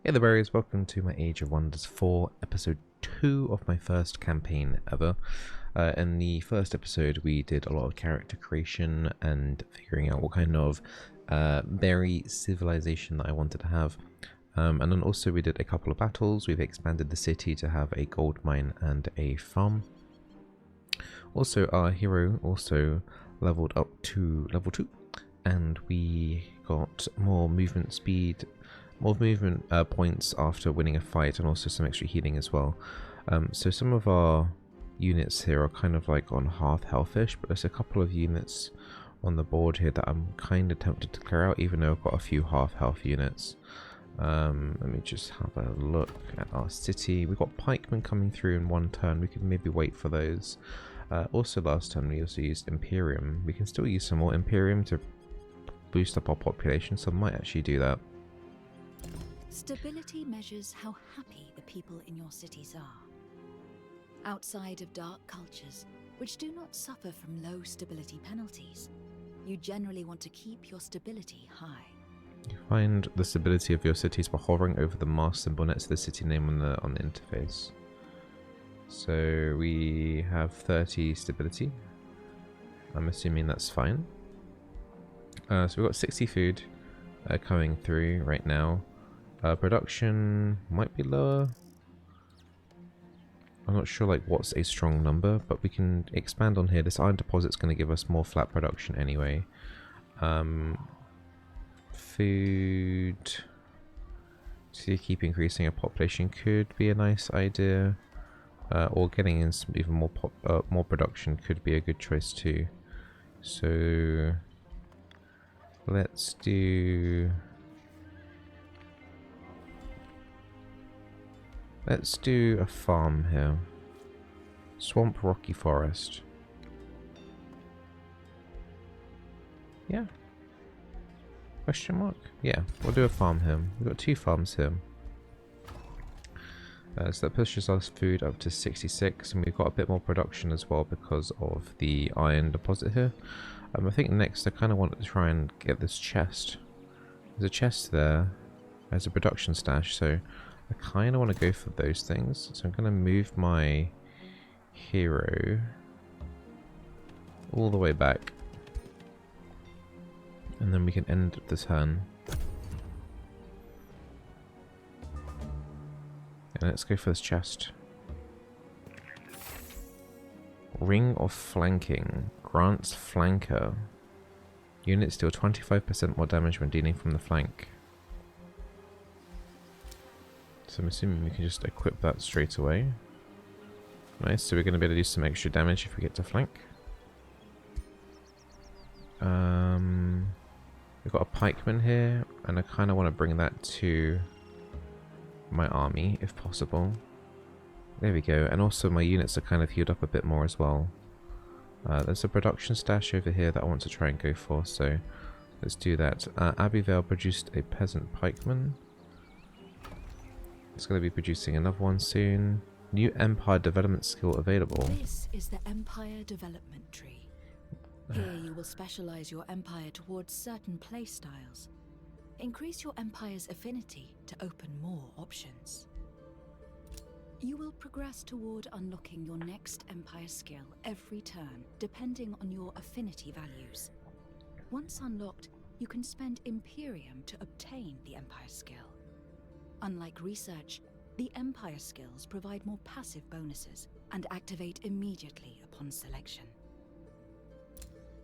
Hey there berries, welcome to my Age of Wonders 4, episode 2 of my first campaign ever. In the first episode we did a lot of character creation and figuring out what kind of berry civilization that I wanted to have. And then also we did a couple of battles. We've expanded the city to have a gold mine and a farm. Also our hero also leveled up to level 2 and we got more movement speed, more movement points after winning a fight, and also some extra healing as well. So some of our units here are kind of like on half healthish, but there's a couple of units on the board here that I'm kind of tempted to clear out, even though I've got a few half health units. Let me just have a look at our city. We've got pikemen coming through in one turn. We could maybe wait for those. Also last turn we also used Imperium. We can still use some more Imperium to boost up our population, so I might actually do that. Stability measures how happy the people in your cities are. Outside of dark cultures, which do not suffer from low stability penalties, you generally want to keep your stability high. You find the stability of your cities by hovering over the mask symbol next to the city name on the interface. So we have 30 stability. I'm assuming that's fine. So we've got 60 food coming through right now. Production might be lower. I'm not sure like what's a strong number, but we can expand on here. This iron deposit's going to give us more flat production anyway. Food. So keep increasing our population could be a nice idea, or getting in some even more production could be a good choice too. So let's do. Let's do a farm here. Swamp, rocky forest. Yeah. Question mark? Yeah, we'll do a farm here. We've got 2 farms here. So that pushes us food up to 66, and we've got a bit more production as well because of the iron deposit here. I think next I kind of want to try and get this chest. There's a chest there. There's a production stash, so I kind of want to go for those things. So I'm going to move my hero all the way back. And then we can end the turn. And let's go for this chest. Ring of Flanking. Grants Flanker. Units deal 25% more damage when dealing from the flank. So I'm assuming we can just equip that straight away. Nice, so we're going to be able to do some extra damage if we get to flank. We've got a pikeman here, and I kind of want to bring that to my army if possible. There we go, and also my units are kind of healed up a bit more as well. There's a production stash over here that I want to try and go for, so let's do that. Abbeyvale produced a peasant pikeman. It's going to be producing another one soon. New Empire development skill available. This is the Empire development tree. Here you will specialize your empire towards certain playstyles. Increase your empire's affinity to open more options. You will progress toward unlocking your next empire skill every turn, depending on your affinity values. Once unlocked, you can spend Imperium to obtain the empire skill. Unlike research, the Empire skills provide more passive bonuses and activate immediately upon selection.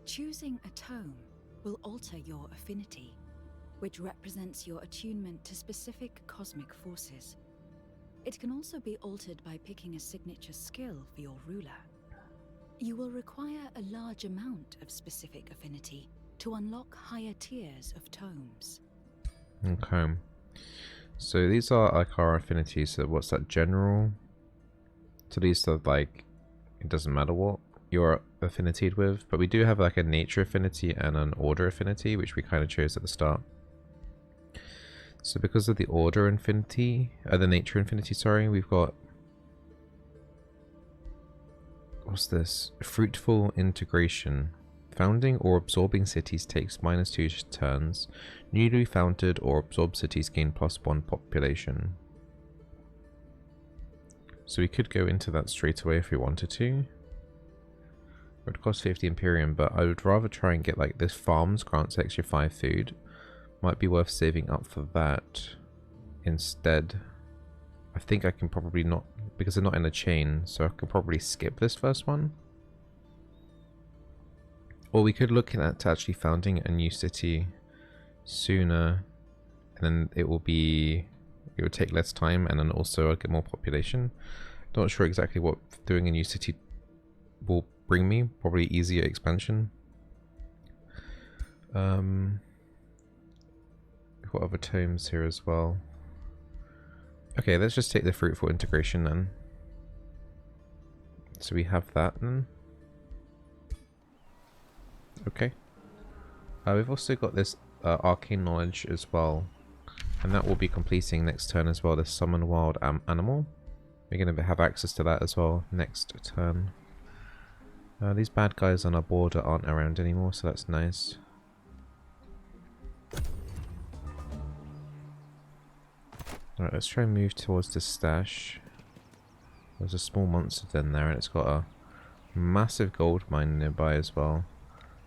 Choosing a tome will alter your affinity, which represents your attunement to specific cosmic forces. It can also be altered by picking a signature skill for your ruler. You will require a large amount of specific affinity to unlock higher tiers of tomes. Okay. So these are like our affinities. So what's that, general? So these are like, it doesn't matter what you're affinityed with, but we do have like a nature affinity and an order affinity, which we kind of chose at the start. So because of the order affinity, the nature affinity, sorry, we've got, what's this? Fruitful integration. Founding or absorbing cities takes -2 turns. Newly founded or absorbed cities gain +1 population. So we could go into that straight away if we wanted to. It would cost 50 Imperium, but I would rather try and get like this farms grants extra 5 food. Might be worth saving up for that instead. I think I can probably not, because they're not in a chain, so I could probably skip this first one. Or we could look at actually founding a new city sooner, and then it would take less time, and then also I'll get more population. Not sure exactly what doing a new city will bring me. Probably easier expansion. We've got other tomes here as well. Okay, let's just take the fruitful integration then. So we have that then. Okay. We've also got this arcane knowledge as well, and that will be completing next turn as well. This summon wild animal. We're going to have access to that as well next turn. These bad guys on our border aren't around anymore, so that's nice. Alright, let's try and move towards the stash. There's a small monster den there, and it's got a massive gold mine nearby as well.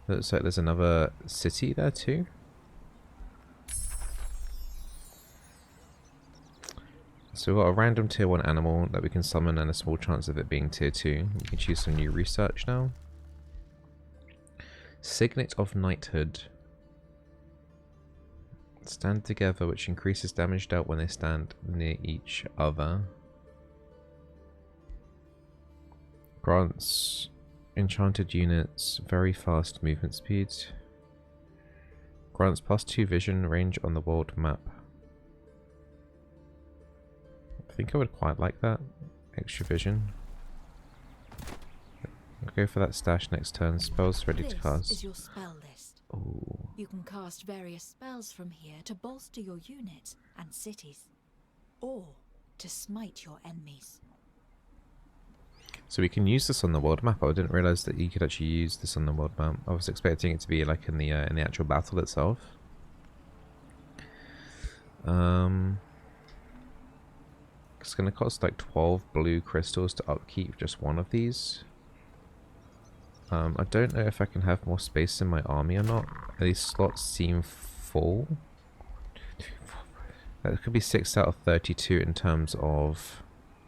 Looks like there's another city there too. So we've got a random tier 1 animal that we can summon and a small chance of it being tier 2. We can choose some new research now. Signet of Knighthood. Stand together, which increases damage dealt when they stand near each other. Grants enchanted units very fast movement speed. Grants +2 vision range on the world map. I think I would quite like that. Extra vision. I'll go for that stash next turn. Spells ready to cast. This is your spell list. Ooh. You can cast various spells from here to bolster your units and cities, or to smite your enemies. So we can use this on the world map. I didn't realize that you could actually use this on the world map. I was expecting it to be like in the actual battle itself. It's going to cost like 12 blue crystals to upkeep just one of these. I don't know if I can have more space in my army or not. These slots seem full. That could be 6 out of 32 in terms of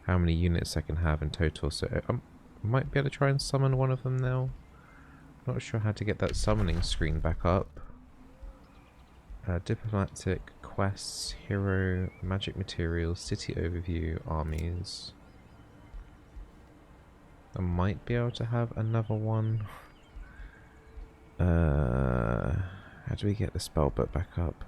how many units I can have in total. So I might be able to try and summon one of them now. Not sure how to get that summoning screen back up. Diplomatic, quests, hero, magic materials, city overview, armies. I might be able to have another one. How do we get the spell book back up?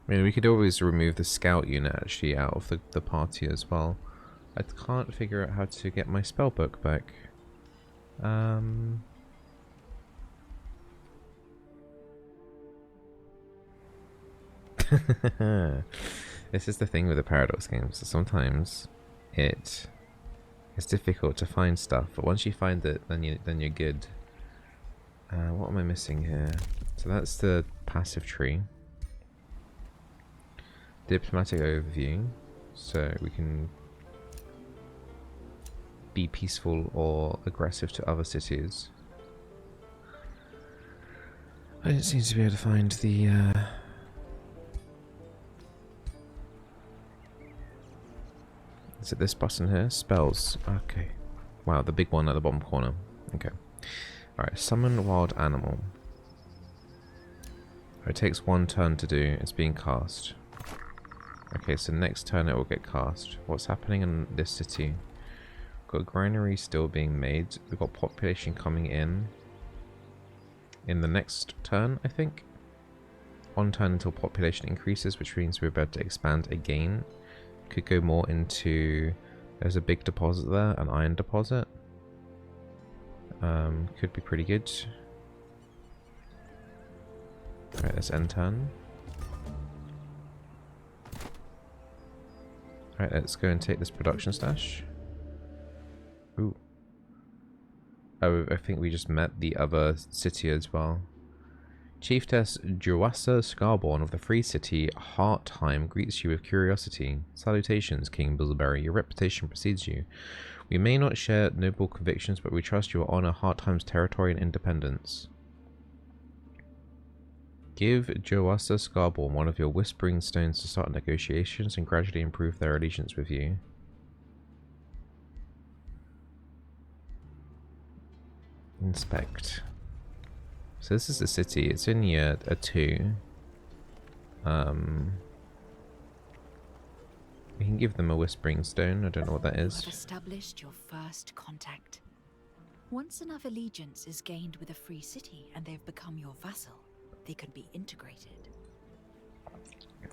I mean, we could always remove the scout unit actually out of the party as well. I can't figure out how to get my spell book back. This is the thing with the Paradox games. Sometimes it's difficult to find stuff, but once you find it, then you're good. What am I missing here? So that's the passive tree. Diplomatic overview, so we can be peaceful or aggressive to other cities. I don't seem to be able to find the is it this button here? Spells. Okay. Wow, the big one at the bottom corner. Okay. Alright, summon wild animal. It takes 1 turn to do. It's being cast. Okay, so next turn it will get cast. What's happening in this city? We've got granary still being made. We've got population coming in the next turn, I think. 1 turn until population increases, which means we're about to expand again. Could go more into... There's a big deposit there, an iron deposit. Could be pretty good. Alright, let's end turn. Right, let's go and take this production stash. Ooh. Oh, I think we just met the other city as well. Chieftess Jawassa Scarborn of the Free City, Heartheim, greets you with curiosity. Salutations, King Bizzleberry. Your reputation precedes you. We may not share noble convictions, but we trust you will honor Heartheim's territory and independence. Give Jawassa Scarborn one of your whispering stones to start negotiations and gradually improve their allegiance with you. Inspect. So this is the city. It's in year 2. We can give them a whispering stone. I don't know what that is. You have established your first contact. Once enough allegiance is gained with a free city and they've become your vassal, they can be integrated.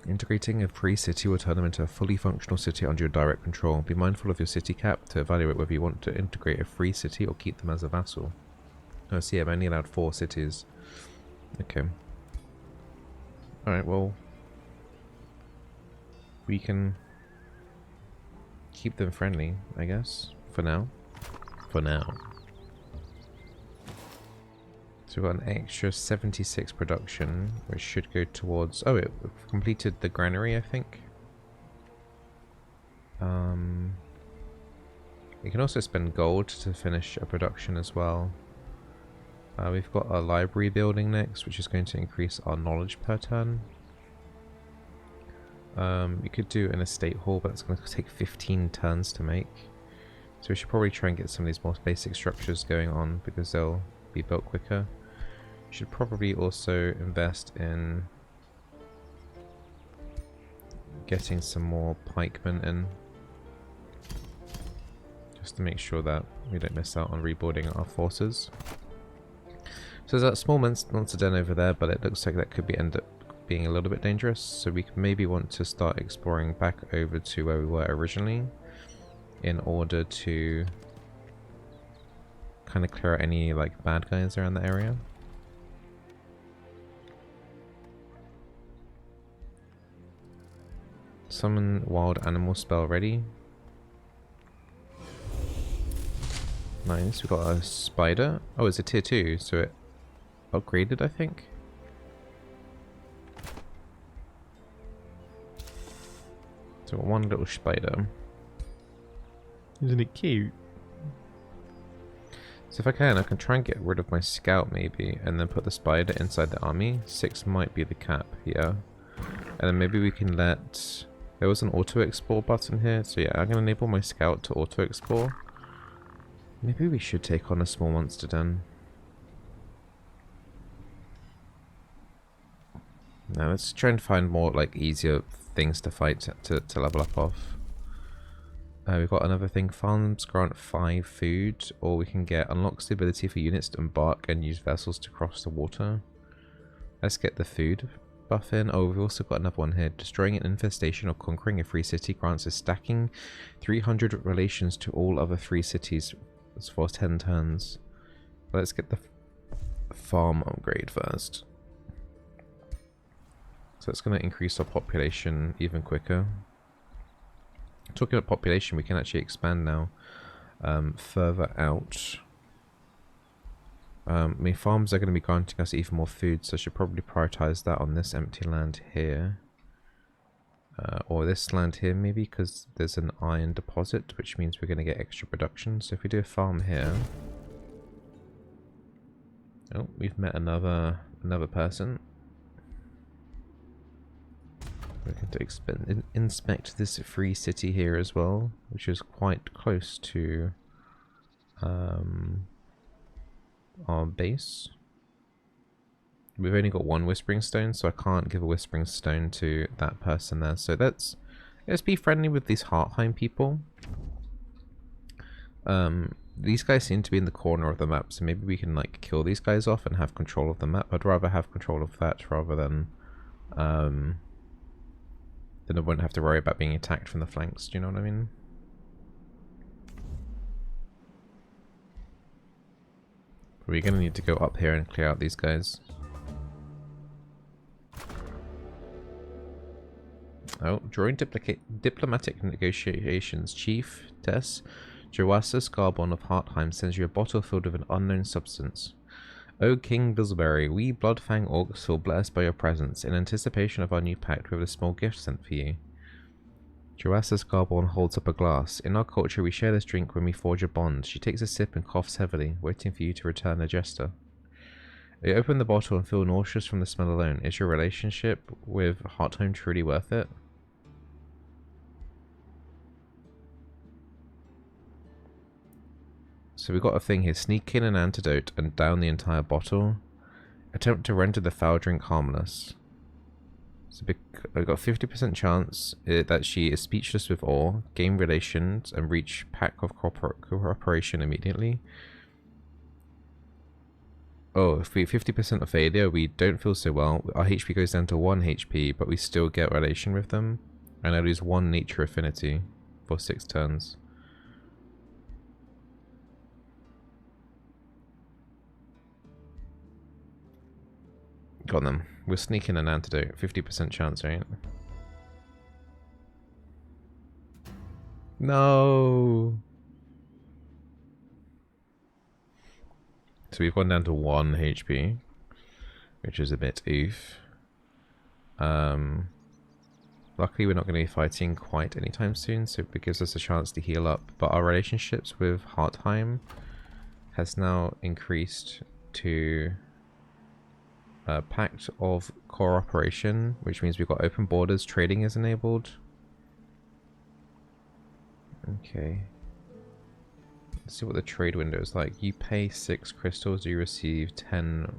Integrating a free city will turn them into a fully functional city under your direct control. Be mindful of your city cap to evaluate whether you want to integrate a free city or keep them as a vassal. Oh, see, I've only allowed 4 cities. Okay. Alright, well, we can keep them friendly, I guess, for now. For now. So we've got an extra 76 production, which should go towards... Oh, we've completed the granary, I think. We can also spend gold to finish a production as well. We've got a library building next, which is going to increase our knowledge per turn. We could do an estate hall, but it's going to take 15 turns to make. So we should probably try and get some of these more basic structures going on, because they'll be built quicker. We should probably also invest in getting some more pikemen in, just to make sure that we don't miss out on reboarding our forces. So there's that small monster den over there, but it looks like that could end up being a little bit dangerous. So we could maybe want to start exploring back over to where we were originally, in order to kind of clear out any like bad guys around the area. Summon wild animal spell ready. Nice, we got a spider. Oh, it's a tier 2, so it upgraded, I think. So one little spider. Isn't it cute? So if I can try and get rid of my scout maybe, and then put the spider inside the army. 6 might be the cap here. And then maybe we can let... There was an auto-explore button here, so yeah, I'm going to enable my scout to auto-explore. Maybe we should take on a small monster den. Now let's try and find more like easier things to fight to level up off. We've got another thing, farms grant 5 food, or we can get unlocks the ability for units to embark and use vessels to cross the water. Let's get the food buff in. Oh, we've also got another one here. Destroying an infestation or conquering a free city grants a stacking 300 relations to all other free cities for 10 turns. Let's get the farm upgrade first. So it's going to increase our population even quicker. Talking about population, we can actually expand now further out. I mean, farms are going to be granting us even more food, so I should probably prioritize that on this empty land here. Or this land here maybe, because there's an iron deposit, which means we're going to get extra production. So if we do a farm here... Oh, we've met another person. We're going to inspect this free city here as well, which is quite close to our base. We've only got 1 whispering stone, so I can't give a whispering stone to that person there. So let's be friendly with these Heartheim people. These guys seem to be in the corner of the map, so maybe we can like kill these guys off and have control of the map. I'd rather have control of that rather than then I won't have to worry about being attacked from the flanks. Do you know what I mean? We're going to need to go up here and clear out these guys. Oh, during diplomatic negotiations, Chiefess Joassa Scarbon of Hartheim sends you a bottle filled with an unknown substance. O King Bizzleberry, we Bloodfang orcs feel blessed by your presence. In anticipation of our new pact, we have a small gift sent for you. Joassa Scarbon holds up a glass. In our culture, we share this drink when we forge a bond. She takes a sip and coughs heavily, waiting for you to return the gesture. You open the bottle and feel nauseous from the smell alone. Is your relationship with Hartheim truly worth it? So we got a thing here. Sneak in an antidote and down the entire bottle. Attempt to render the foul drink harmless. So I got 50% chance that she is speechless with awe, gain relations, and reach pack of cooperation immediately. Oh, if we 50% of failure, we don't feel so well. Our HP goes down to 1 HP, but we still get relation with them. And I lose 1 nature affinity for 6 turns. Got them. We're sneaking an antidote. 50% chance, right? No! So we've gone down to 1 HP, which is a bit oof. Luckily we're not going to be fighting quite anytime soon, so it gives us a chance to heal up. But our relationships with Hartheim has now increased to a pact of cooperation, which means we've got open borders, trading is enabled. Okay. Let's see what the trade window is like. You pay 6 crystals, you receive 10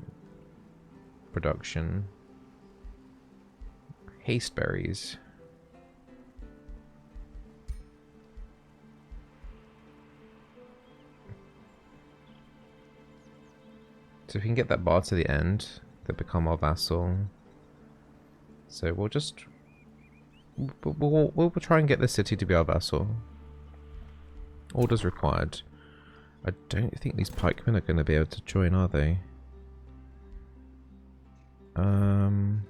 production. Haste berries. So if we can get that bar to the end, they become our vassal. So we'll just we'll try and get the city to be our vassal. Orders required. I don't think these pikemen are going to be able to join, are they? I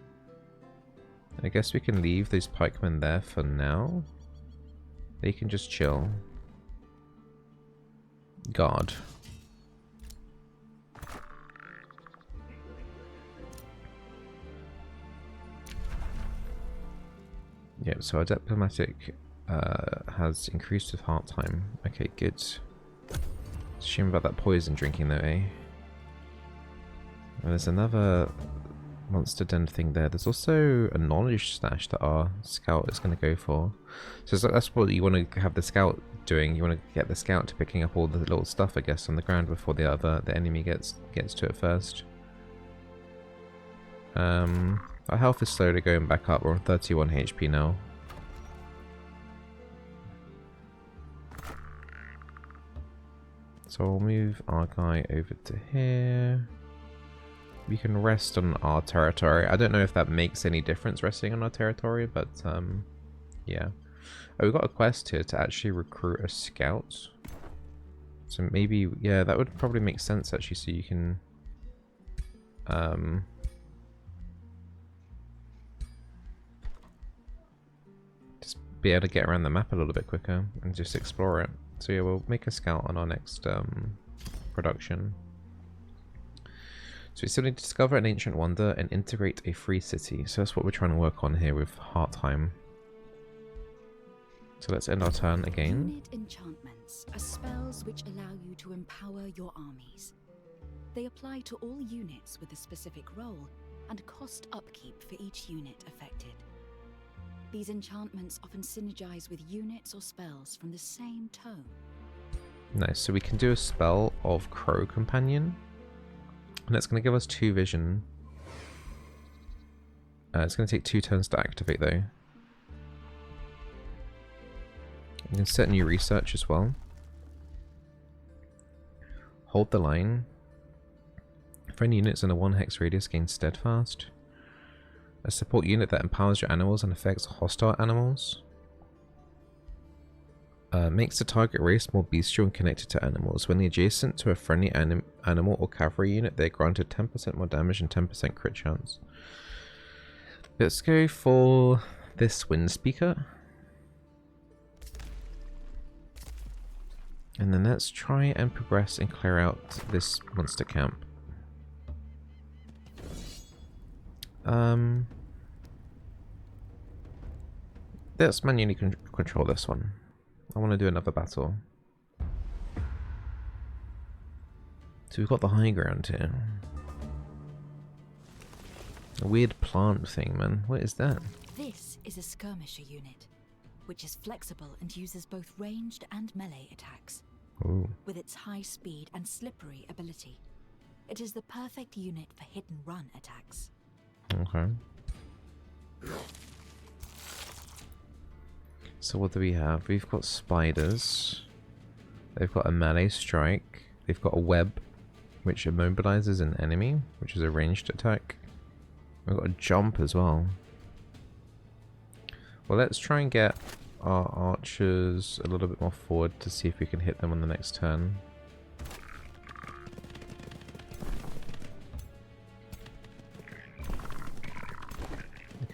guess we can leave those pikemen there for now. They can just chill. Guard. Yeah, so our diplomatic has increased with Hartheim. Okay, good. It's a shame about that poison drinking though, eh? And there's another monster den thing there. There's also a knowledge stash that our scout is going to go for. So that's what you want to have the scout doing. You want to get the scout to picking up all the little stuff, I guess, on the ground before the enemy gets to it first. Our health is slowly going back up. We're on 31 HP now. So we'll move our guy over to here. We can rest on our territory. I don't know if that makes any difference resting on our territory, but yeah. Oh, we've got a quest here to actually recruit a scout. So maybe, yeah, that would probably make sense actually, so you can just be able to get around the map a little bit quicker and just explore it. So yeah, we'll make a scout on our next production. So we still need to discover an ancient wonder and integrate a free city. So that's what we're trying to work on here with Hartheim. So let's end our turn again. Unit enchantments are spells which allow you to empower your armies. They apply to all units with a specific role and cost upkeep for each unit affected. These enchantments often synergize with units or spells from the same tome. Nice, so we can do a spell of Crow Companion. And that's going to give us 2 vision. It's going to take 2 turns to activate though. You can set new research as well. Hold the line. Friendly units in a 1 hex radius gain steadfast. A support unit that empowers your animals and affects hostile animals. Makes the target race more bestial and connected to animals. When adjacent to a friendly animal or cavalry unit, they're granted 10% more damage and 10% crit chance. Let's go for this wind speaker. And then let's try and progress and clear out this monster camp. Let's manually control this one. I want to do another battle. So we've got the high ground here. A weird plant thing, man. What is that? This is a skirmisher unit, which is flexible and uses both ranged and melee attacks. Ooh. With its high speed and slippery ability, it is the perfect unit for hit-and-run attacks. Okay. So what do we have? We've got spiders. They've got a melee strike. They've got a web, which immobilizes an enemy, which is a ranged attack. We've got a jump as well. Well, let's try and get our archers a little bit more forward to see if we can hit them on the next turn.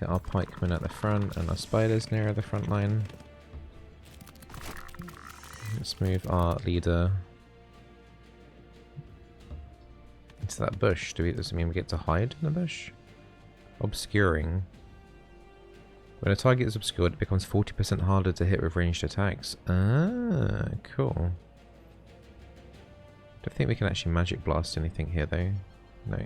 Get our pikemen at the front and our spiders nearer the front line. Let's move our leader into that bush. Does it mean we get to hide in the bush? Obscuring. When a target is obscured, it becomes 40% harder to hit with ranged attacks. Ah, cool. Don't think we can actually magic blast anything here though. No.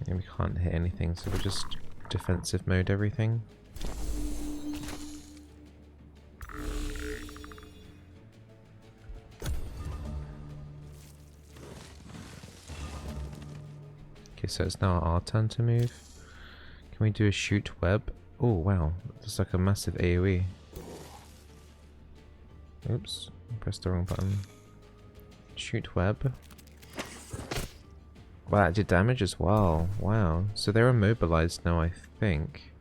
Yeah, we can't hit anything, so we'll just defensive mode everything. Okay, so it's now our turn to move. Can we do a shoot web? Oh wow, that's like a massive AoE. Oops, pressed the wrong button. Shoot web. Wow, it did damage as well. Wow. So they're immobilized now, I think.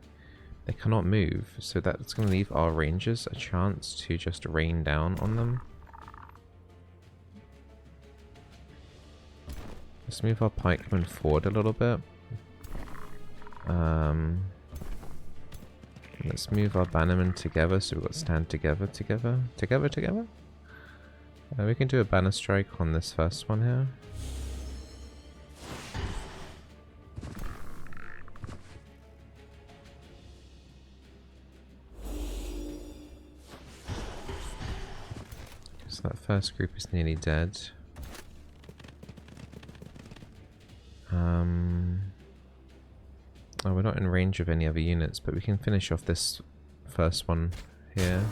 They cannot move, so that's going to leave our rangers a chance to just rain down on them. Let's move our pikemen forward a little bit. Let's move our bannermen together, so we've got stand together. We can do a banner strike on this first one here. So that first group is nearly dead. Oh, we're not in range of any other units, but we can finish off this first one here.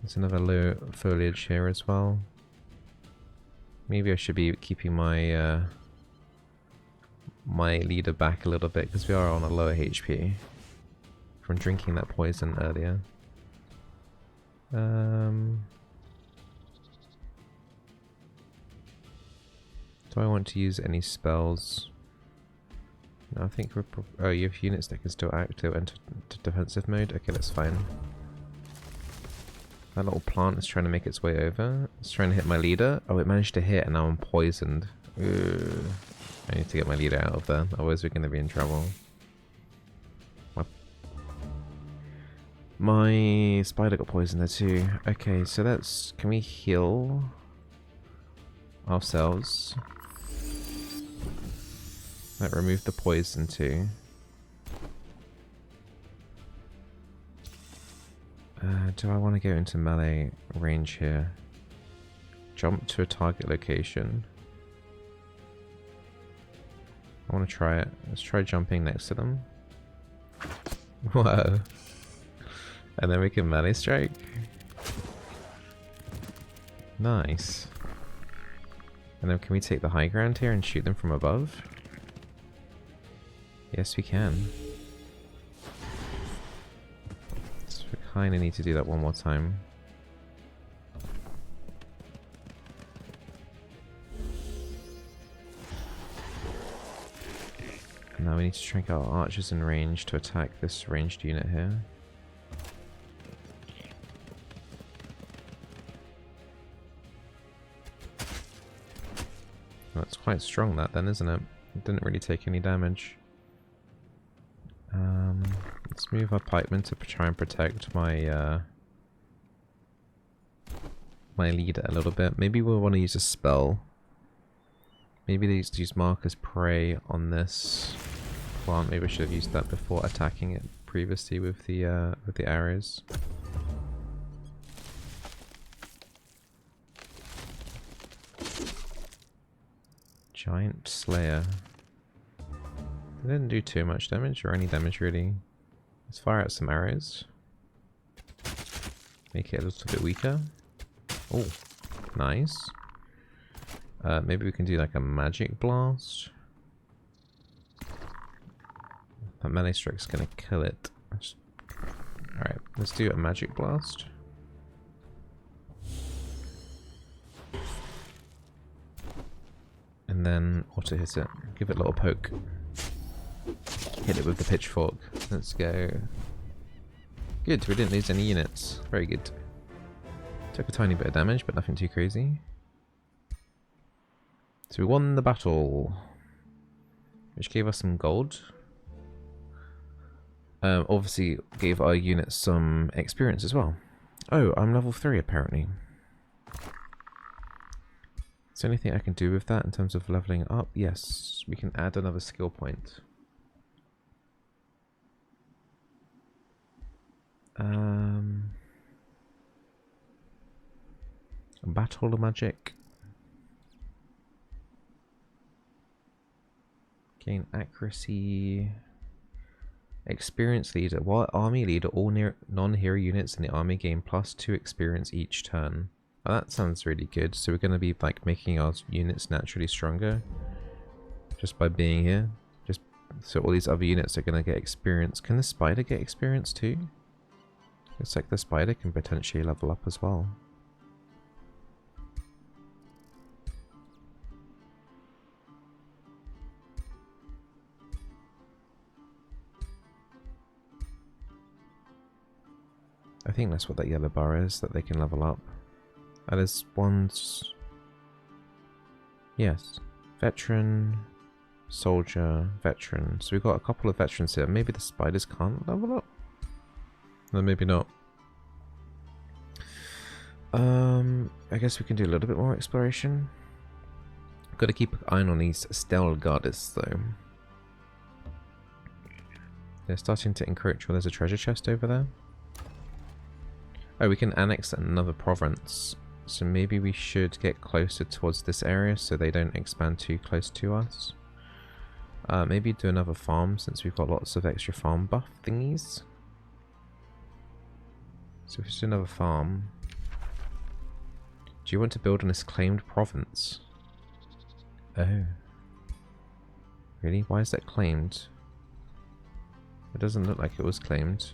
There's another low foliage here as well. Maybe I should be keeping my my leader back a little bit because we are on a lower HP from drinking that poison earlier. Do I want to use any spells? No, I think we're... oh, you have units that can still act to enter defensive mode? Okay, that's fine. That little plant is trying to make its way over. It's trying to hit my leader. Oh, it managed to hit and now I'm poisoned. Ugh. I need to get my leader out of there, otherwise we're going to be in trouble. My spider got poisoned there too. Okay, so let's... can we heal ourselves? Like, remove the poison too. Do I want to go into melee range here? Jump to a target location. I want to try it. Let's try jumping next to them. Whoa. And then we can melee strike. Nice. And then can we take the high ground here and shoot them from above? Yes, we can. So we kind of need to do that one more time. And now we need to try and get our archers in range to attack this ranged unit here. That's quite strong, that then, isn't it? It didn't really take any damage. Let's move our pikeman to try and protect my my leader a little bit. Maybe we'll want to use a spell. Maybe they used to use Marker's Prey on this plant. Maybe I should have used that before attacking it previously with the arrows. Giant Slayer. It didn't do too much damage, or any damage really. Let's fire out some arrows. Make it a little bit weaker. Oh, nice. Maybe we can do like a magic blast. That melee strike's gonna kill it. Alright, let's do a magic blast. And then auto hit it. Give it a little poke. Hit it with the pitchfork. Let's go. Good, we didn't lose any units. Very good. Took a tiny bit of damage, but nothing too crazy. So we won the battle, which gave us some gold. Obviously gave our units some experience as well. Oh, I'm level 3 apparently. Is there anything I can do with that in terms of leveling up? Yes, we can add another skill point. Battle magic. Gain accuracy. Experience leader. While army leader, all non-hero units in the army gain +2 experience each turn. Oh, that sounds really good. So we're going to be like making our units naturally stronger just by being here. Just so all these other units are going to get experience. Can the spider get experience too? Looks like the spider can potentially level up as well. I think that's what that yellow bar is, that they can level up. There's ones... Yes. Veteran, soldier, veteran. So we've got a couple of veterans here. Maybe the spiders can't level up? No, maybe not. I guess we can do a little bit more exploration. Got to keep an eye on these Stelgardists though. They're starting to encroach. Well, there's a treasure chest over there. Oh, we can annex another province. So maybe we should get closer towards this area so they don't expand too close to us. Maybe do another farm since we've got lots of extra farm buff thingies. So if we do another farm. Do you want to build on this claimed province? Oh. Really? Why is that claimed? It doesn't look like it was claimed.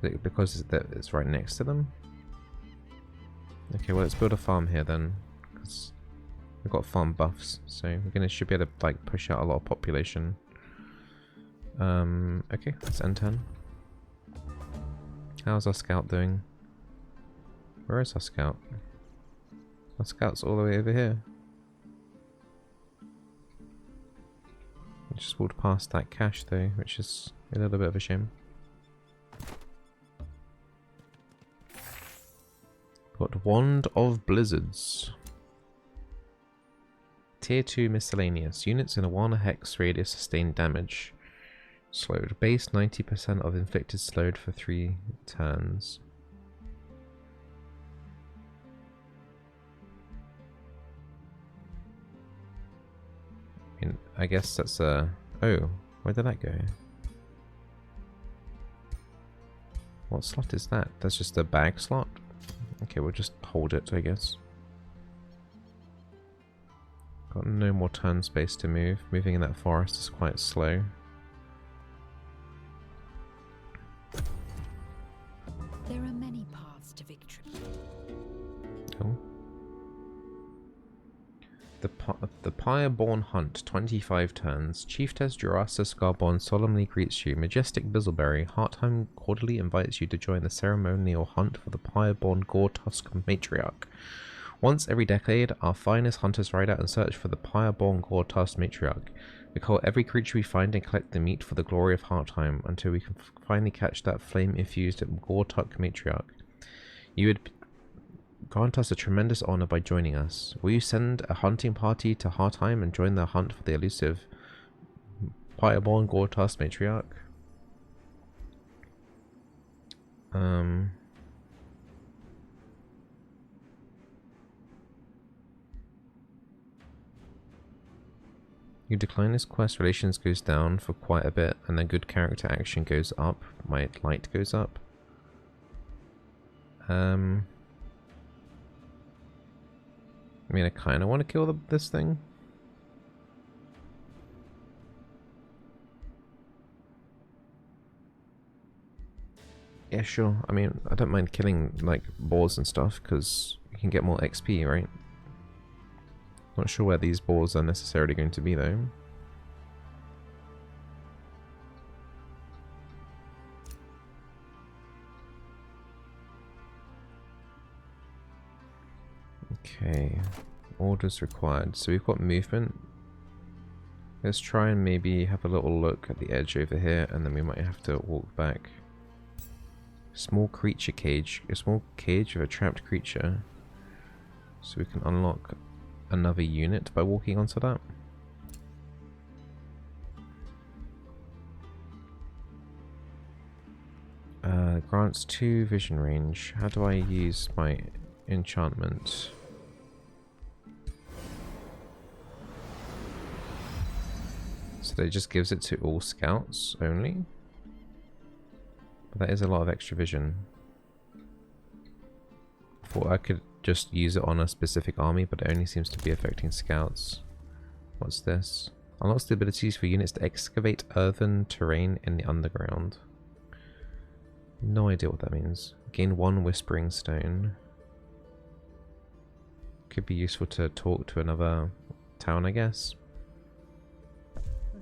Because it's right next to them? Okay, well let's build a farm here then. Because we've got farm buffs, so should be able to like push out a lot of population. Okay, let's end turn. How's our scout doing? Where is our scout? Our scout's all the way over here. We just walked past that cache though, which is a little bit of a shame. Got Wand of Blizzards. Tier 2 miscellaneous. Units in a 1 hex radius sustain damage. Slowed. Base 90% of inflicted slowed for 3 turns. I guess that's a... Oh, where did that go? What slot is that? That's just a bag slot? Okay, we'll just hold it, I guess. Got no more turn space to move. Moving in that forest is quite slow. There are many paths to victory. Cool. The Pyreborn Hunt, 25 turns. Chieftess Jurasa Scarborn solemnly greets you. Majestic Bizzleberry, Heartheim cordially invites you to join the ceremonial hunt for the Pyreborn Gore Tusk Matriarch. Once every decade, our finest hunters ride out and search for the pyre-born Gore-Tusk matriarch. We call every creature we find and collect the meat for the glory of Heartime until we can finally catch that flame-infused Gore-Tusk matriarch. You would grant us a tremendous honor by joining us. Will you send a hunting party to Heartime and join the hunt for the elusive pyre-born Gore-Tusk matriarch? You decline this quest, relations goes down for quite a bit, and then good character action goes up, my light goes up. I mean, I kind of want to kill this thing. Yeah, sure. I mean, I don't mind killing, like, boars and stuff, because you can get more XP, right? Not sure where these boars are necessarily going to be, though. Okay. Orders required. So we've got movement. Let's try and maybe have a little look at the edge over here, and then we might have to walk back. Small creature cage. A small cage of a trapped creature. So we can unlock another unit by walking onto that. Grants 2 vision range. How do I use my enchantment? So it just gives it to all scouts only? But that is a lot of extra vision. I thought I could just use it on a specific army, but it only seems to be affecting scouts. What's this? Unlocks the abilities for units to excavate earthen terrain in the underground. No idea what that means. Gain 1 whispering stone. Could be useful to talk to another town, I guess.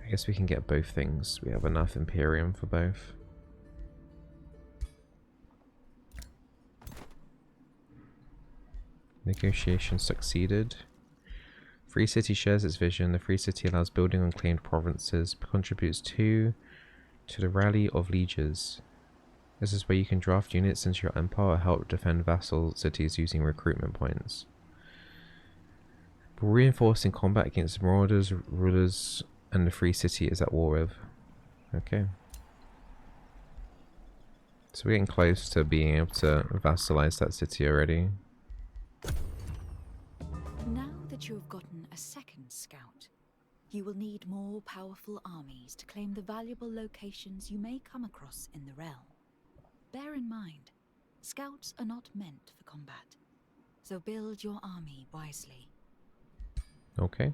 I guess we can get both things. We have enough Imperium for both. Negotiation succeeded. Free City shares its vision. The Free City allows building on claimed provinces, contributes 2 to the Rally of Lieges. This is where you can draft units into your empire or help defend vassal cities using recruitment points. Reinforcing combat against marauders, rulers, and the Free City is at war with. Okay. So we're getting close to being able to vassalize that city already. Now that you have gotten a second scout, you will need more powerful armies to claim the valuable locations you may come across in the realm. Bear in mind, scouts are not meant for combat, so build your army wisely. Okay.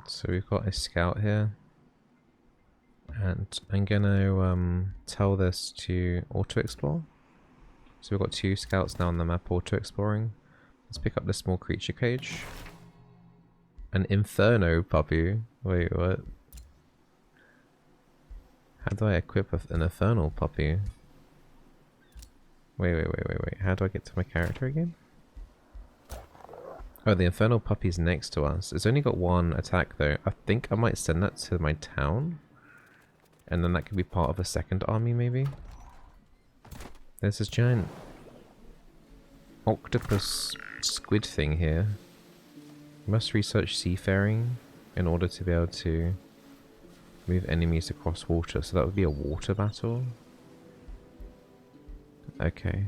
So we've got a scout here. And I'm gonna tell this to auto-explore. So we've got 2 scouts now on the map auto-exploring. Let's pick up the small creature cage. An Inferno puppy. Wait, what? How do I equip an Infernal puppy? Wait. How do I get to my character again? Oh, the Infernal puppy's next to us. It's only got 1 attack though. I think I might send that to my town. And then that could be part of a second army maybe? There's this giant octopus squid thing here. You must research seafaring in order to be able to move enemies across water. So that would be a water battle. Okay.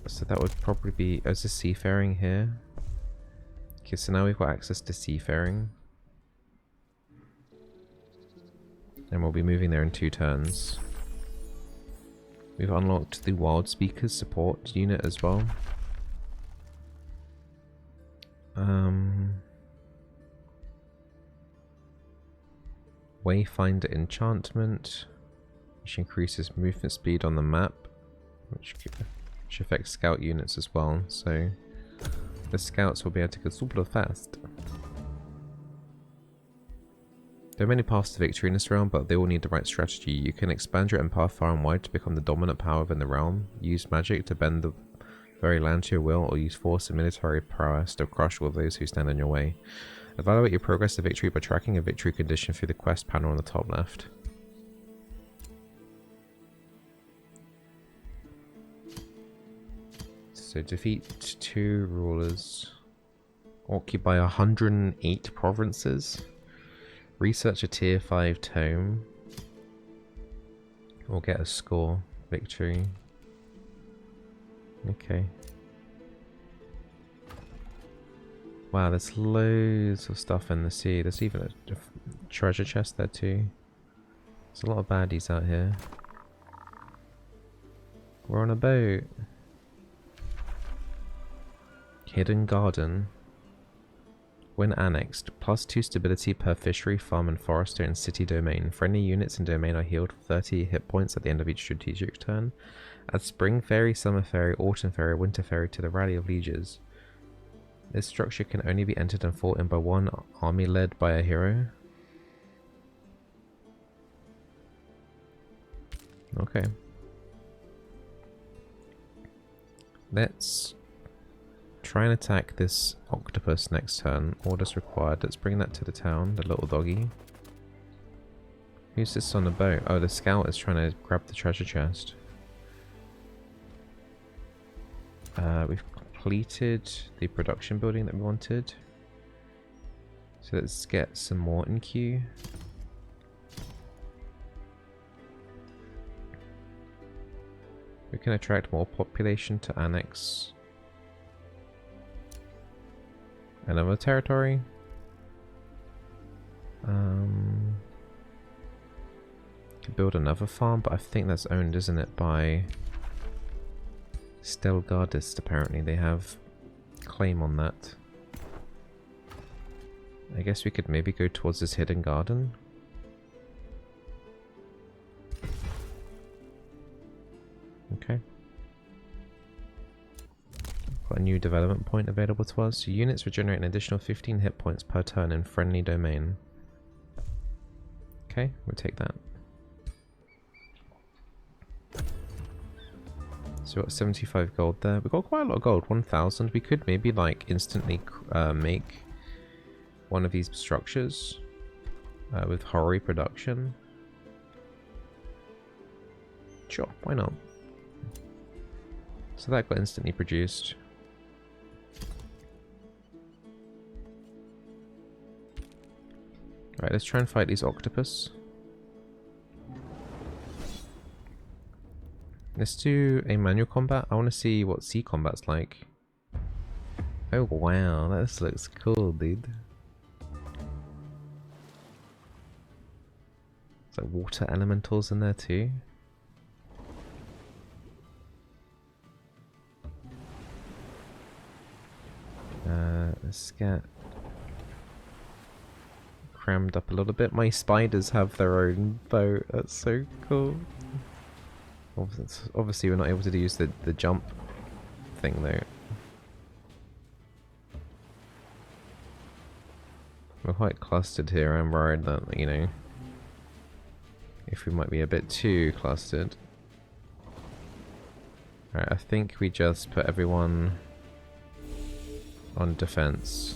So that would probably be... Oh, is this seafaring here? Okay, so now we've got access to seafaring. And we'll be moving there in 2 turns. We've unlocked the Wild Speakers support unit as well. Wayfinder enchantment, which increases movement speed on the map, which affects scout units as well. So the scouts will be able to go super fast. There are many paths to victory in this realm, but they all need the right strategy. You can expand your empire far and wide to become the dominant power within the realm, use magic to bend the very land to your will, or use force and military prowess to crush all those who stand in your way. Evaluate your progress to victory by tracking a victory condition through the quest panel on the top left. So defeat 2 rulers. Occupy 108 provinces. Research a tier 5 tome. Or get a score. Victory. Okay. Wow, there's loads of stuff in the sea. There's even a treasure chest there too. There's a lot of baddies out here. We're on a boat. Hidden Garden. When annexed, +2 stability per fishery, farm and forester in city domain. Friendly units in domain are healed for 30 hit points at the end of each strategic turn. Add Spring Fairy, Summer Fairy, Autumn Fairy, Winter Fairy to the Rally of Lieges. This structure can only be entered and fought in by one army led by a hero. Okay. Let's try and attack this octopus next turn. Orders required. Let's bring that to the town, the little doggy. Who's this on the boat? Oh, the scout is trying to grab the treasure chest. We've completed the production building that we wanted. So let's get some more in queue. We can attract more population to annex another territory. Build another farm, but I think that's owned, isn't it, by Stelgardist. Apparently they have claim on that. I guess we could maybe go towards this hidden garden. Okay. Got a new development point available to us. So units regenerate an additional 15 hit points per turn in friendly domain. Okay, we'll take that. So we've got 75 gold there. We've got quite a lot of gold, 1,000. We could maybe like instantly make one of these structures with Hori production. Sure, why not? So that got instantly produced. Alright, let's try and fight these octopus. Let's do a manual combat. I want to see what sea combat's like. Oh wow, this looks cool, dude. There's like water elementals in there too. Let's get crammed up a little bit. My spiders have their own boat. That's so cool. Obviously we're not able to use the jump thing though. We're quite clustered here. I'm worried that, you know, if we might be a bit too clustered. Alright, I think we just put everyone on defense.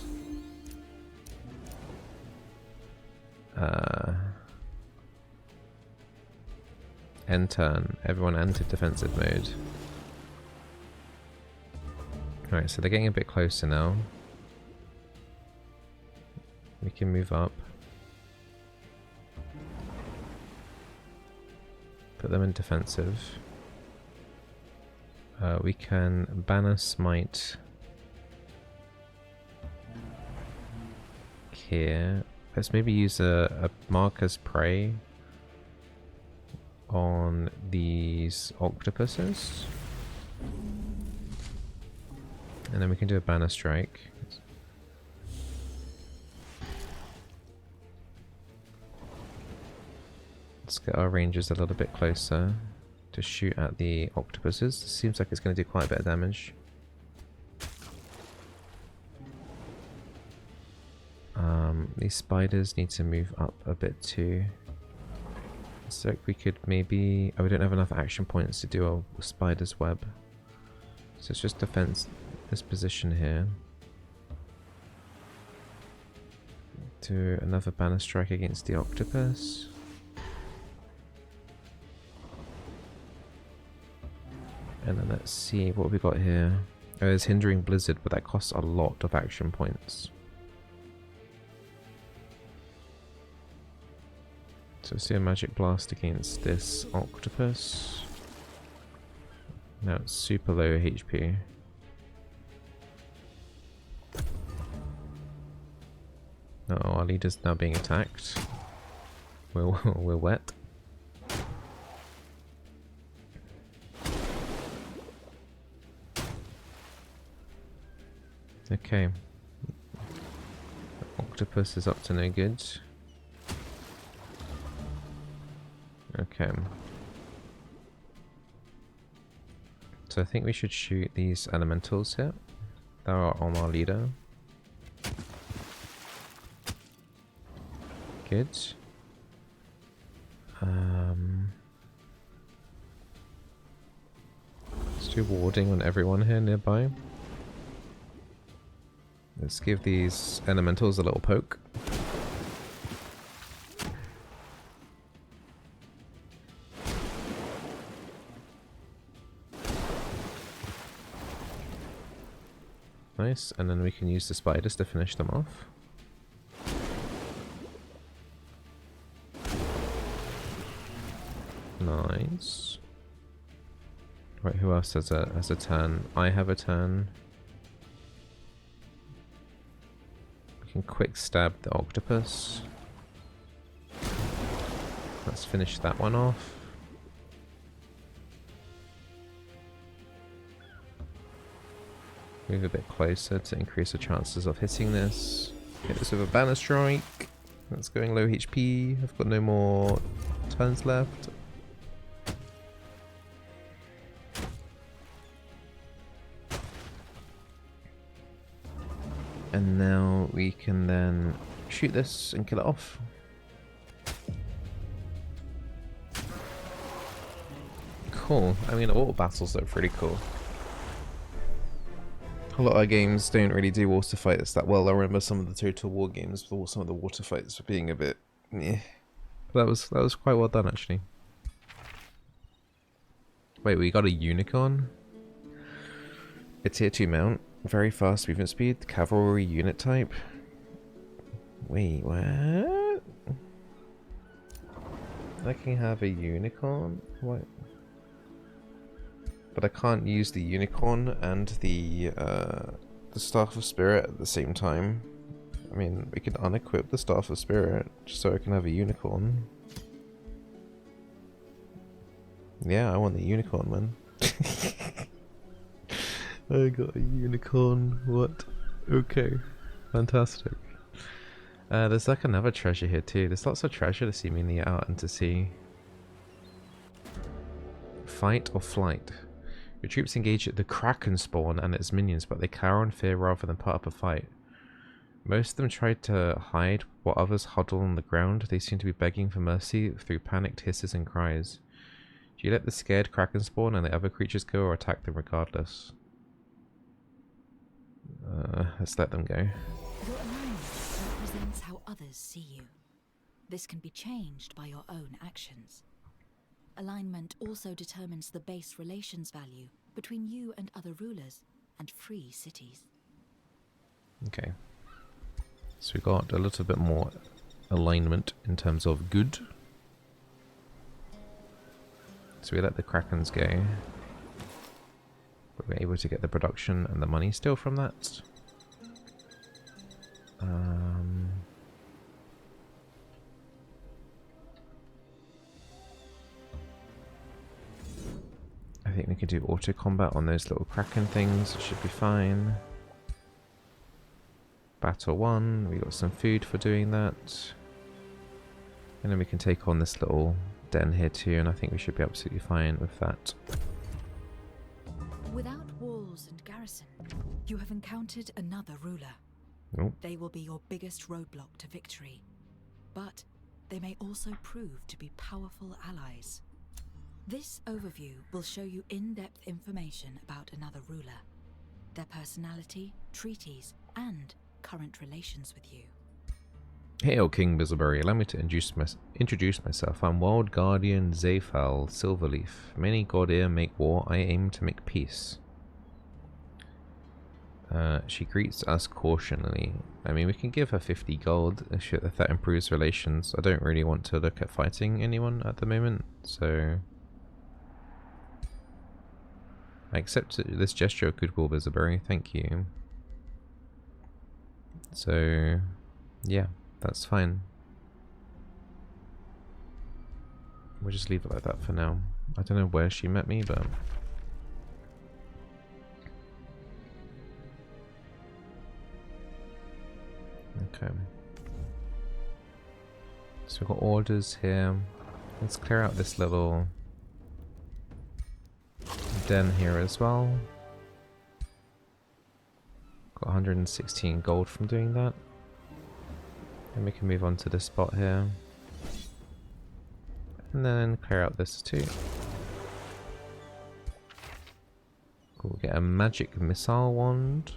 End turn. Everyone entered defensive mode. Alright, so they're getting a bit closer now. We can move up. Put them in defensive. We can banner smite here. Let's maybe use a mark as prey on these octopuses. And then we can do a banner strike. Let's get our rangers a little bit closer to shoot at the octopuses. Seems like it's going to do quite a bit of damage. These spiders need to move up a bit too. So we could maybe... Oh, we don't have enough action points to do a spider's web. So it's just defense this position here. Do another banner strike against the octopus. And then let's see what we got here. Oh, it's hindering blizzard, but that costs a lot of action points. So let's do a magic blast against this octopus. Now it's super low HP. Oh, our leader's now being attacked. We're wet. Okay. Octopus is up to no good. Okay. So I think we should shoot these elementals here. That are on our leader. Good. Let's do warding on everyone here nearby. Let's give these elementals a little poke. Nice, and then we can use the spiders to finish them off. Nice. Right, who else has a turn? I have a turn. We can quick stab the octopus. Let's finish that one off. Move a bit closer to increase the chances of hitting this. Hit this with a banner strike. That's going low HP. I've got no more turns left. And now we can then shoot this and kill it off. Cool. I mean, auto battles are pretty cool. A lot of games don't really do water fights that well. I remember some of the Total War games, some of the water fights were being a bit meh. But that was quite well done actually. Wait, we got a unicorn? A tier 2 mount. Very fast movement speed, cavalry unit type. Wait, what? I can have a unicorn? What? But I can't use the unicorn and the Staff of Spirit at the same time. I mean, we can unequip the Staff of Spirit just so I can have a unicorn. Yeah, I want the unicorn, man. I got a unicorn. What? Okay. Fantastic. There's like another treasure here too. There's lots of treasure to seemingly out and to see. Fight or flight. Your troops engage the Kraken spawn and its minions, but they cower in fear rather than put up a fight. Most of them try to hide while others huddle on the ground. They seem to be begging for mercy through panicked hisses and cries. Do you let the scared Kraken spawn and the other creatures go, or attack them regardless? Let's let them go. Your alignment represents how others see you. This can be changed by your own actions. Alignment also determines the base relations value between you and other rulers and free cities. Okay. So we got a little bit more alignment in terms of good. So we let the Krakens go. But we're able to get the production and the money still from that. I think we can do auto combat on those little Kraken things. It should be fine. Battle 1. We got some food for doing that. And then we can take on this little den here too, and I think we should be absolutely fine with that. Without walls and garrison, you have encountered another ruler. Oh. They will be your biggest roadblock to victory, but they may also prove to be powerful allies. This overview will show you in-depth information about another ruler, their personality, treaties, and current relations with you. Hail King Bizzleberry, allow me to introduce myself. I'm World Guardian Zafal Silverleaf. Many Godir make war, I aim to make peace. She greets us cautionally. I mean, we can give her 50 gold if that improves relations. I don't really want to look at fighting anyone at the moment, so... I accept this gesture of goodwill, Bizzleberry, thank you. So, yeah, that's fine. We'll just leave it like that for now. I don't know where she met me, but... Okay. So we've got orders here. Let's clear out this little den here as well. Got 116 gold from doing that. And we can move on to this spot here. And then clear out this too. We'll get a magic missile wand.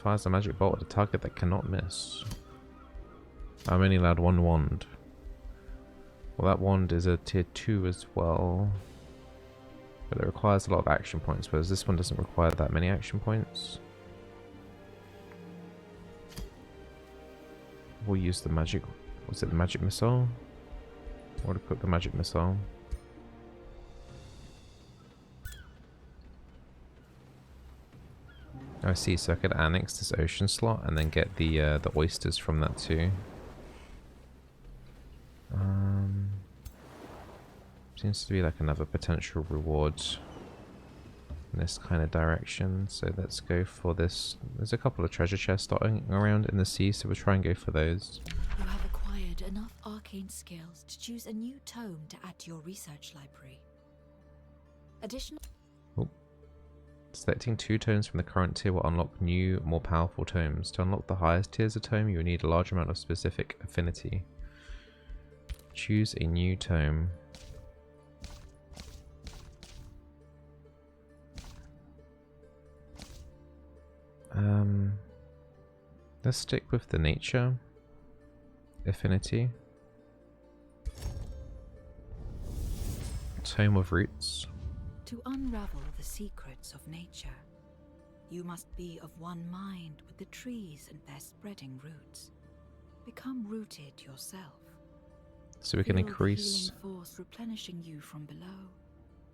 Fires a magic bolt at a target that cannot miss. I'm only allowed one wand. Well, that wand is a tier 2 as well. But it requires a lot of action points, whereas this one doesn't require that many action points. We'll use the magic... Was it the magic missile? Or to equip the magic missile? I see, so I could annex this ocean slot and then get the oysters from that too. Seems to be like another potential reward in this kind of direction, so let's go for this. There's a couple of treasure chests dotting around in the sea, so we'll try and go for those. You have acquired enough arcane skills to choose a new tome to add to your research library. Additional... Selecting 2 tomes from the current tier will unlock new, more powerful tomes. To unlock the highest tiers of tome, you will need a large amount of specific affinity. Choose a new tome. Let's stick with the nature affinity. Tome of Roots. To unravel the secrets of nature, you must be of one mind with the trees and their spreading roots. Become rooted yourself. So we can Feel increase... the healing force replenishing you from below,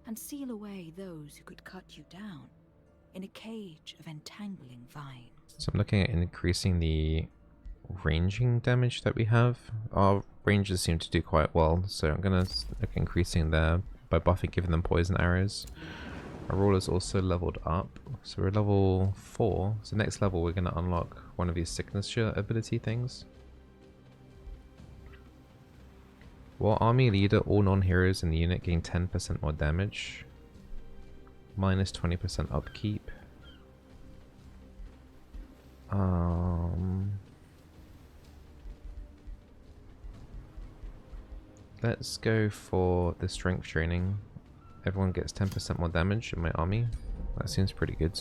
and seal away those who could cut you down in a cage of entangling vines. So I'm looking at increasing the ranging damage that we have. Our rangers seem to do quite well, so I'm going to look at increasing there by buffing, giving them poison arrows. Our ruler's also leveled up, so we're level 4. So next level we're going to unlock one of these signature ability things. While army leader, all non-heroes in the unit gain 10% more damage. Minus 20% upkeep. Let's go for the strength training. Everyone gets 10% more damage in my army. That seems pretty good.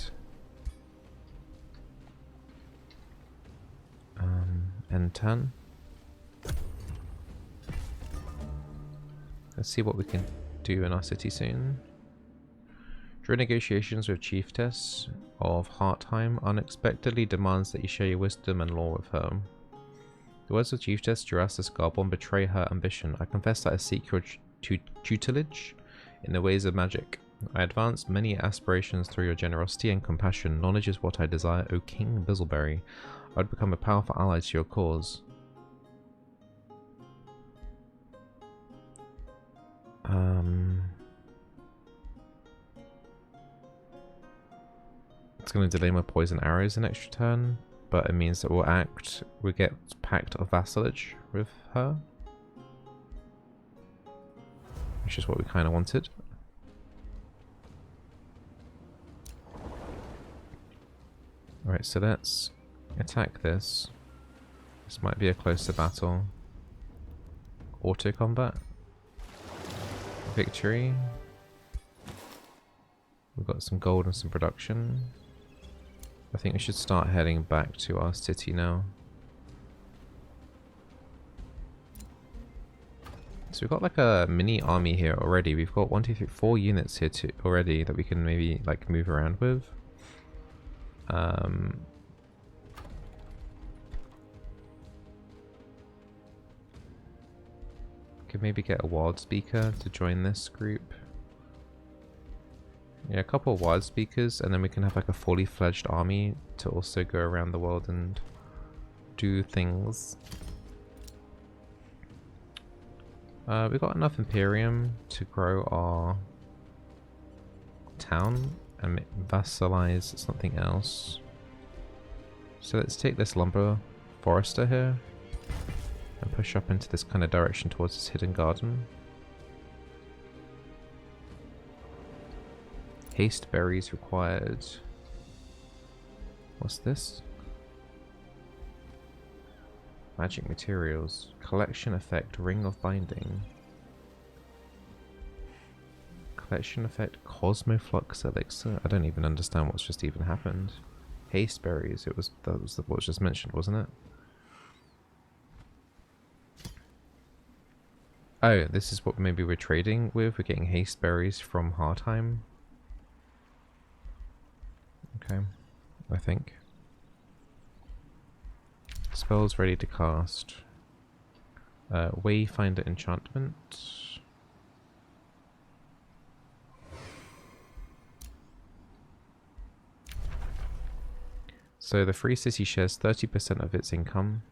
And 10. Let's see what we can do in our city soon. During negotiations with Chiefess of Hartheim, unexpectedly demands that you share your wisdom and lore with her. The words of Chiefess Jurasis Garbon betray her ambition. I confess that I seek your tutelage in the ways of magic. I advance many aspirations through your generosity and compassion. Knowledge is what I desire, O King Bizzleberry. I would become a powerful ally to your cause. It's going to delay my poison arrows an extra turn, but it means that we'll get Pact of Vassalage with her, which is what we kind of wanted. Alright, so let's attack this. This might be a closer battle. Auto combat. Victory. We've got some gold and some production. I think we should start heading back to our city now. So we've got like a mini army here already. We've got 1, 2, 3, 4 units here already that we can maybe like move around with. Could maybe get a wild speaker to join this group. Yeah, a couple of wild speakers, and then we can have like a fully fledged army to also go around the world and do things. We've got enough Imperium to grow our town and vassalize something else. So let's take this lumber forester here and push up into this kind of direction towards this hidden garden. Haste berries required. What's this? Magic materials. Collection effect, ring of binding. Collection effect, cosmoflux elixir. I don't even understand what's just even happened. Haste berries, that was what was just mentioned, wasn't it? Oh, this is what maybe we're trading with. We're getting haste berries from Hardheim. Okay, I think. Spells ready to cast. Wayfinder enchantment. So the free city shares 30% of its income,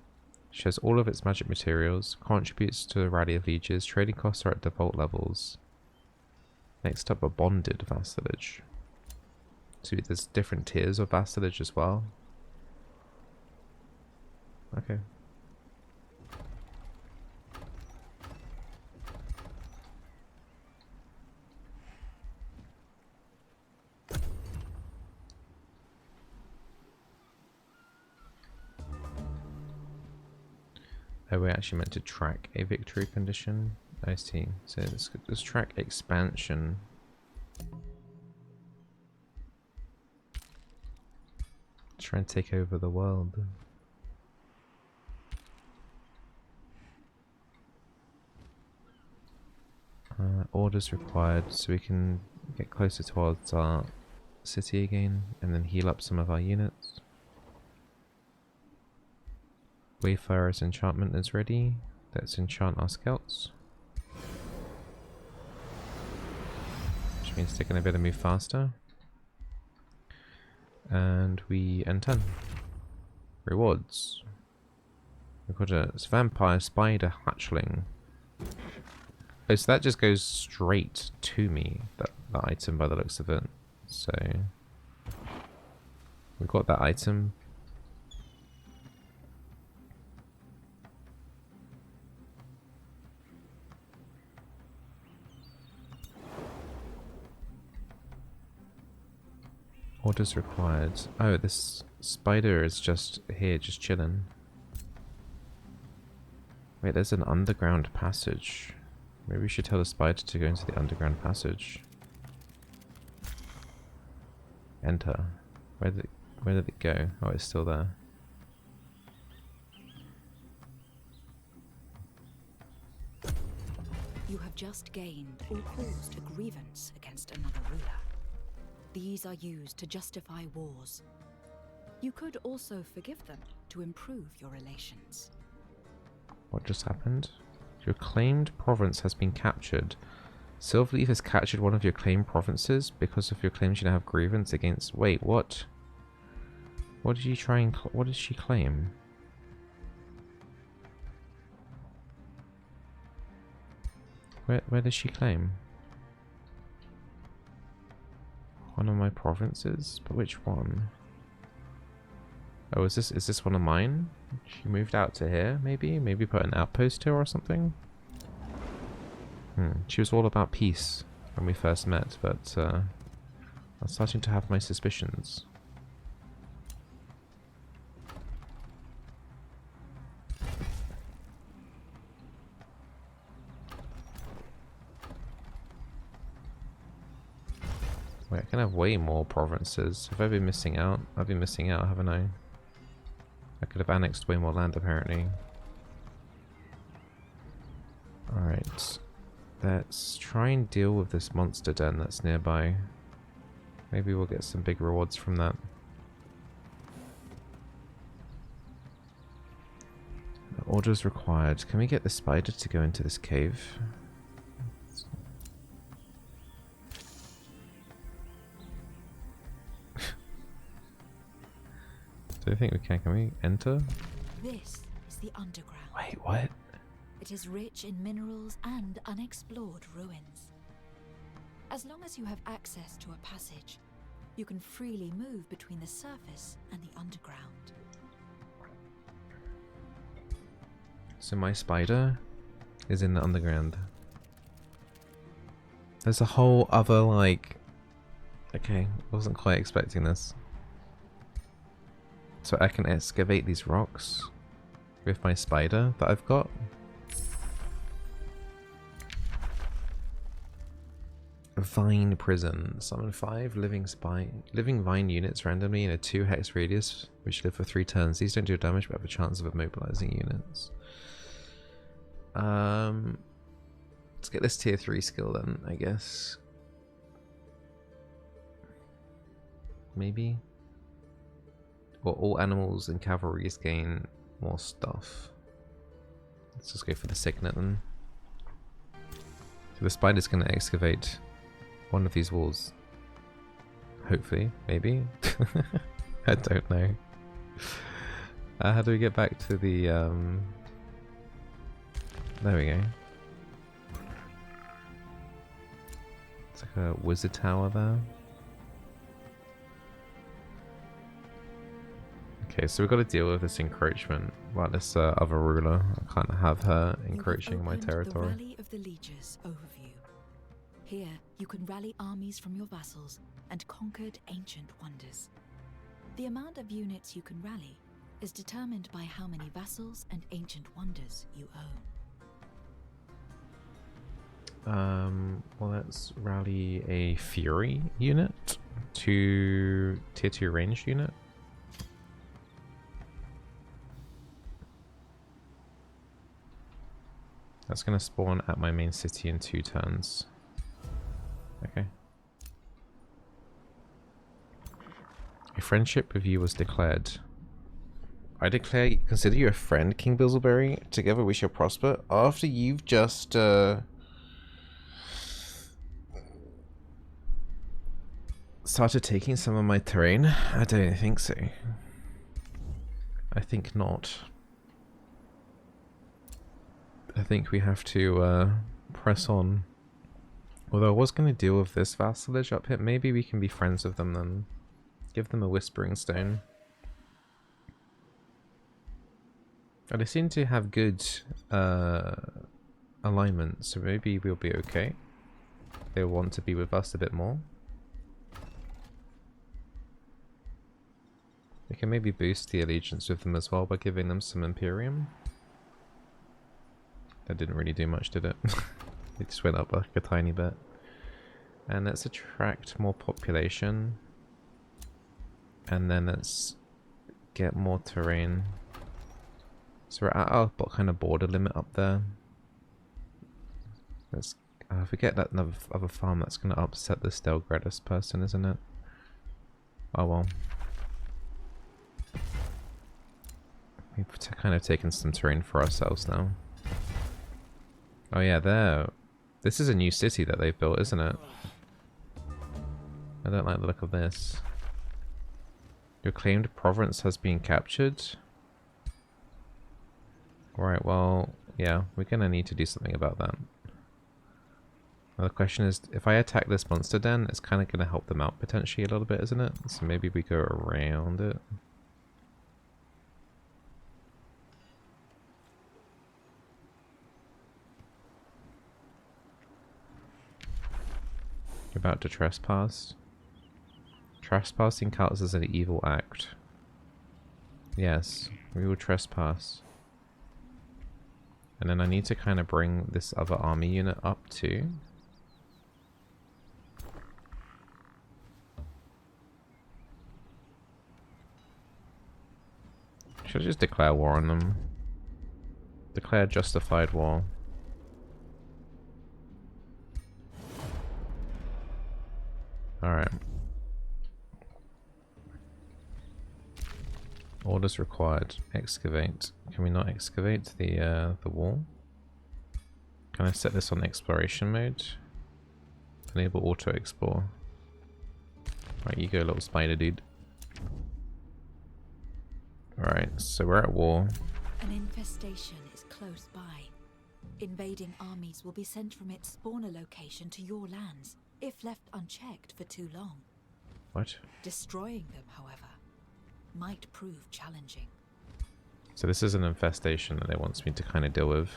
shares all of its magic materials, contributes to the rally of lieges, trading costs are at default levels. Next up, a bonded vassalage. So there's different tiers of vassalage as well. Okay. Oh, we actually meant to track a victory condition. I see. So let's track expansion. Try and take over the world. Orders required, so we can get closer towards our city again and then heal up some of our units. Wayfarer's enchantment is ready. Let's enchant our scouts. Which means they're going to be able to move faster. And we N10. Rewards. We've got a vampire spider hatchling. Oh, so that just goes straight to me, that item by the looks of it. So we've got that item. Orders required. Oh, this spider is just here, just chilling. Wait, there's an underground passage. Maybe we should tell the spider to go into the underground passage. Enter. Where did it go? Oh, it's still there. You have just gained or caused a grievance against another ruler. These are used to justify wars. You could also forgive them to improve your relations. What just happened? Your claimed province has been captured. Silverleaf has captured one of your claimed provinces because of your claims you now have grievance against... Wait, what? What did you try and... What did she claim? Where does she claim? One of my provinces? But which one? Oh, is this one of mine? She moved out to here, maybe? Maybe put an outpost here or something? She was all about peace when we first met, but I'm starting to have my suspicions. Wait, I can have way more provinces. Have I been missing out? I've been missing out, haven't I? I could have annexed way more land, apparently. Alright. Let's try and deal with this monster den that's nearby. Maybe we'll get some big rewards from that. Orders required. Can we get the spider to go into this cave? Do you think we can? Can we enter? This is the underground. Wait, what? It is rich in minerals and unexplored ruins. As long as you have access to a passage, you can freely move between the surface and the underground. So my spider is in the underground. There's a whole other, like... Okay, wasn't quite expecting this. So I can excavate these rocks with my spider that I've got. Vine prison. Summon 5 living vine units randomly in a 2 hex radius, which live for 3 turns. These don't do damage but have a chance of immobilizing units. Let's get this tier 3 skill then, I guess. Maybe? Well, all animals and cavalries gain more stuff. Let's just go for the signet then. So the spider's going to excavate one of these walls. Hopefully, maybe. I don't know. How do we get back to the... There we go. It's like a wizard tower there. Okay, so we've got to deal with this encroachment. Well, this other ruler. I can't have her encroaching my territory. The Rally of the Lieges overview. Here, you can rally armies from your vassals and conquered ancient wonders. The amount of units you can rally is determined by how many vassals and ancient wonders you own. Well, let's rally a Fury unit to tier 2 ranged unit. That's going to spawn at my main city in 2 turns. Okay. A friendship with you was declared. I consider you a friend, King Bizzleberry. Together we shall prosper. After you've just, started taking some of my terrain? I don't think so. I think not. I think we have to press on. Although I was going to deal with this vassalage up here. Maybe we can be friends with them then. Give them a Whispering Stone. And they seem to have good alignment, so maybe we'll be okay. They'll want to be with us a bit more. We can maybe boost the allegiance with them as well by giving them some Imperium. That didn't really do much, did it? It just went up like a tiny bit. And let's attract more population. And then let's get more terrain. So we're at our kind of border limit up there. Let's forget that other farm. That's going to upset the Stelgradus person, isn't it? Oh well. We've kind of taken some terrain for ourselves now. Oh yeah, there. This is a new city that they've built, isn't it? I don't like the look of this. Your claimed province has been captured. Alright, well, yeah, we're gonna need to do something about that. Now the question is, if I attack this monster den, it's kind of gonna help them out potentially a little bit, isn't it? So maybe we go around it. You're about to trespass. Trespassing counts as an evil act. Yes, we will trespass. And then I need to kind of bring this other army unit up too. Should I just declare war on them? Declare justified war. Alright. Orders required. Excavate. Can we not excavate the wall? Can I set this on exploration mode? Enable auto explore. Right, you go, little spider dude. Alright, so we're at war. An infestation is close by. Invading armies will be sent from its spawner location to your lands, if left unchecked for too long. What? Destroying them, however, might prove challenging. So this is an infestation that it wants me to kind of deal with.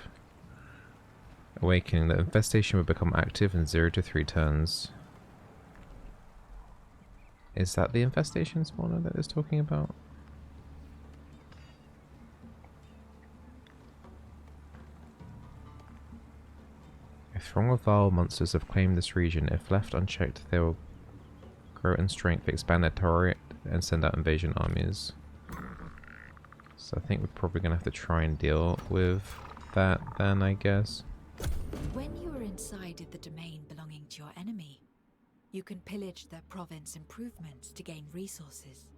Awakening. The infestation will become active in 0 to 3 turns. Is that the infestation spawner that it's talking about? A throng of vile monsters have claimed this region. If left unchecked, they will grow in strength, expand their territory, and send out invasion armies. So I think we're probably going to have to try and deal with that then, I guess. When you are inside of the domain belonging to your enemy, you can pillage their province improvements to gain resources.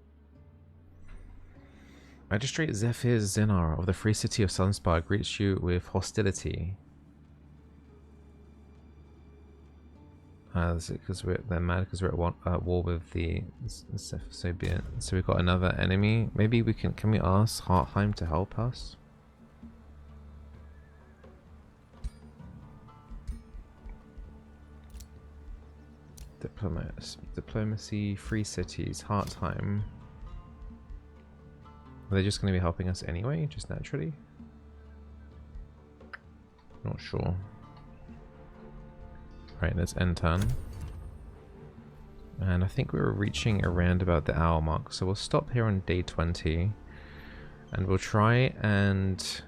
Magistrate Zephyr Zinar of the free city of Sunspire greets you with hostility. Because they're mad because we're at war with the so be it. So we've got another enemy. Maybe we can we ask Hartheim to help us? Diplomacy, free cities, Hartheim. Are they just going to be helping us anyway, just naturally? Not sure. Right, let's end turn. And I think we were reaching around about the hour mark, so we'll stop here on day 20. And we'll try and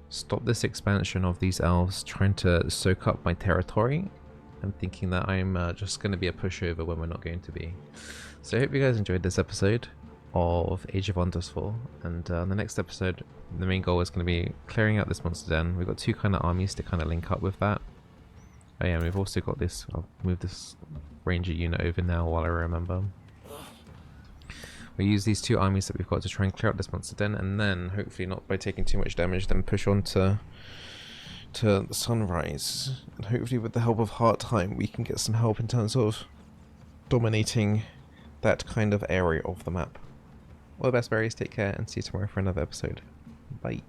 stop this expansion of these elves trying to soak up my territory. I'm thinking that I'm just going to be a pushover when we're not going to be. So I hope you guys enjoyed this episode of Age of Wondersful. And the next episode, the main goal is going to be clearing out this monster den. We've got 2 kind of armies to kind of link up with that. Oh yeah, we've also got this. I'll move this ranger unit over now while I remember. We use these 2 armies that we've got to try and clear out this monster den, and then hopefully not by taking too much damage, then push on to the sunrise. And hopefully with the help of Hartheim we can get some help in terms of dominating that kind of area of the map. All the best berries, take care, and see you tomorrow for another episode. Bye.